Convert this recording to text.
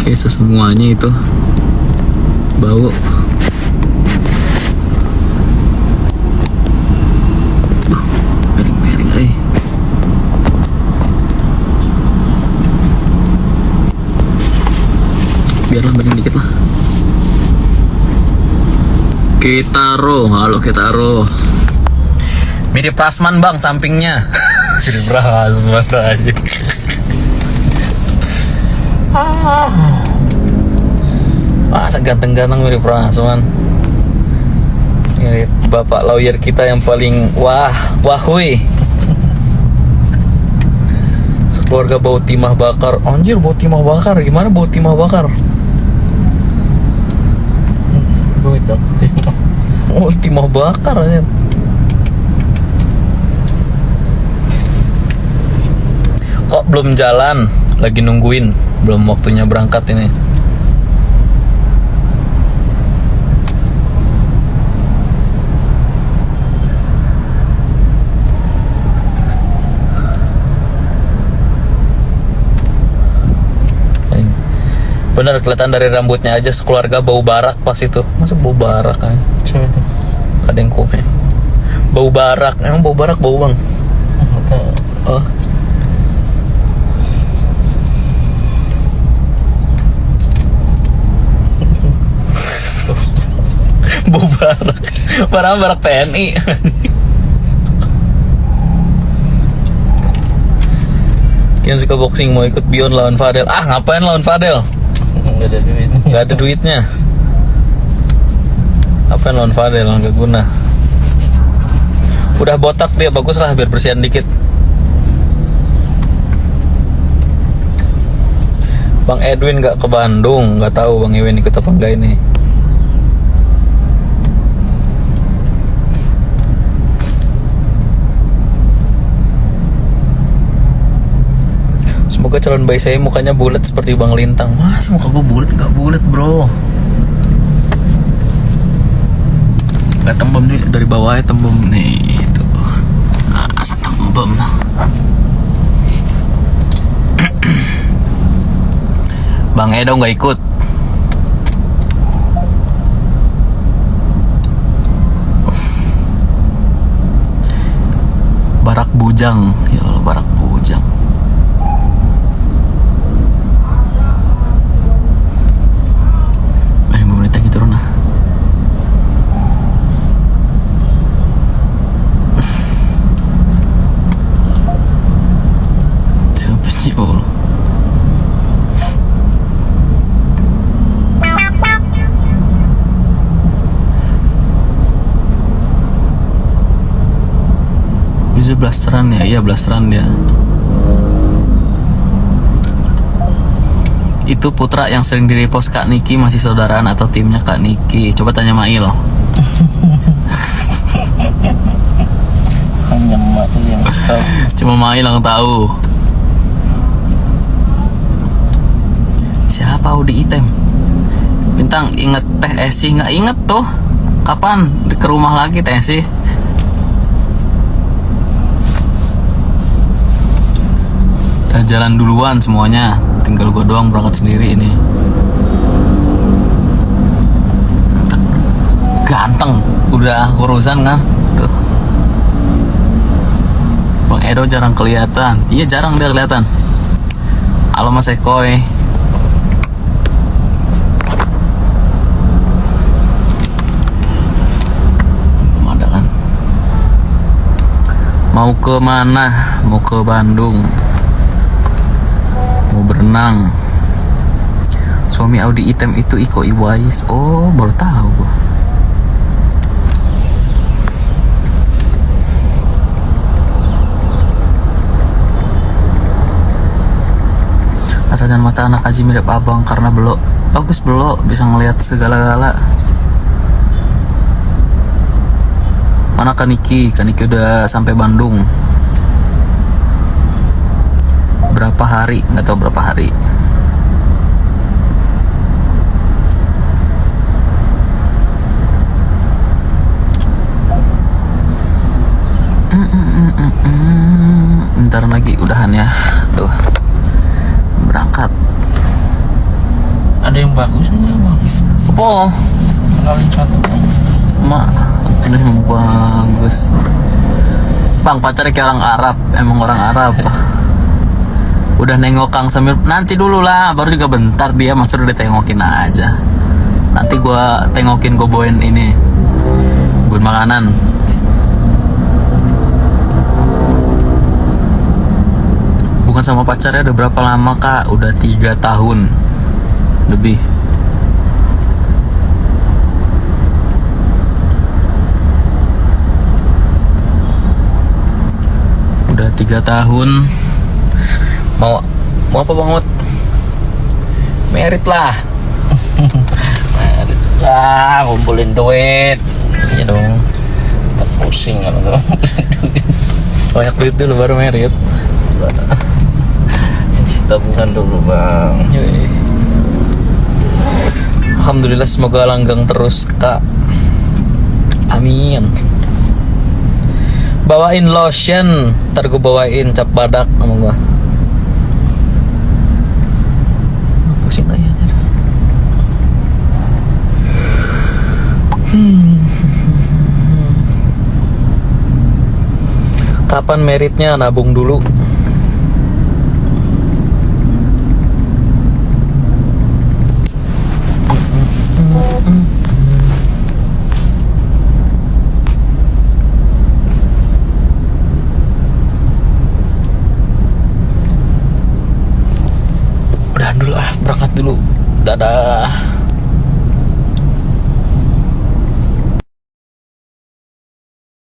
Oke, semuanya itu bau. Miring-miring, biarlah miring dikit lah. Kitaro, halo Kitaro. Mirip Prasman bang, sampingnya. Mirip Prasman aja. Masa ganteng-ganteng mirip Prasman. Mirip bapak lawyer kita yang paling wahui. Sekeluarga bau timah bakar. Anjir, bau timah bakar. Gimana bau timah bakar? Oh, timah bakar aja. Kok belum jalan? Lagi nungguin. Belum waktunya berangkat ini. Bener, kelihatan dari rambutnya aja sekeluarga bau barak pas itu. Masa bau barak kan? Ada yang komen bau barak. Emang bau barak bau bang? Oh. Bau barak. Padahal barak TNI. Yang suka boxing mau ikut Beyond lawan Fadel. Ah, ngapain lawan Fadel? Gak ada duitnya. Apa yang lawan Fadel, gak guna. Udah botak dia, bagus lah biar bersihan dikit. Bang Edwin gak ke Bandung. Gak tahu Bang Edwin ikut apa enggak ini. Semoga calon bayi saya mukanya bulat seperti Bang Lintang. Mas, muka gue bulat? Nggak bulat bro. Nggak tembem nih, dari bawahnya tembem nih. Itu asap tembem. Bang Edo nggak ikut. Barak bujang. Ya Allah, barak bujang. Bisa blasteran ya? Iya blasteran dia. Itu Putra yang sering di-repost Kak Niki masih saudaraan atau timnya Kak Niki? Coba tanya Mail. Hanya Mail yang tahu. Cuma Mail yang tahu. Siapa Audi Item? Bintang, inget Teh Esi? Nggak inget tuh. Kapan ke rumah lagi Teh Esi? Udah jalan duluan semuanya. Tinggal gue doang berangkat sendiri ini. Ganteng. Udah urusan kan? Duh. Bang Edo jarang kelihatan. Iya jarang dia kelihatan. Halo Mas Ekoy. Mau ke mana? Mau ke Bandung. Mau berenang. Suami Audi Item itu Iko Iwais. Oh, baru tahu gua. Asalnya mata anak Haji mirip abang karena belok. Bagus belok, bisa ngelihat segala-gala. Mana Kaniki? Kaniki udah sampai Bandung. Berapa hari? Nggak tahu berapa hari. Ntar lagi udahan ya. Duh, berangkat. Ada yang bagus nggak bang? Apa? Kenalin satu. Mak, ini yang bagus. Bang, pacarnya kayak orang Arab. Emang orang Arab. Udah nengok Kang sambil nanti dulu lah, baru juga bentar dia masuk udah tengokin aja. Nanti gua tengokin, gua bawain ini, bawain makanan. Bukan sama pacarnya udah berapa lama kak? Udah 3 tahun lebih. Udah 3 tahun. Mau apa Bang Mut? Merit lah. Merit lah, ngumpulin duit. Iya dong. Pusing kalau nggak ngumpulin duit. Banyak duit dulu baru merit. Tabungan dulu bang. Yoi. Alhamdulillah, semoga langgeng terus kak. Amin. Bawain lotion, ntar gue bawain cap badak sama gua. Pusing gak ya? Kapan meritnya? Nabung dulu. Udahan dulu berangkat dulu. Dadah.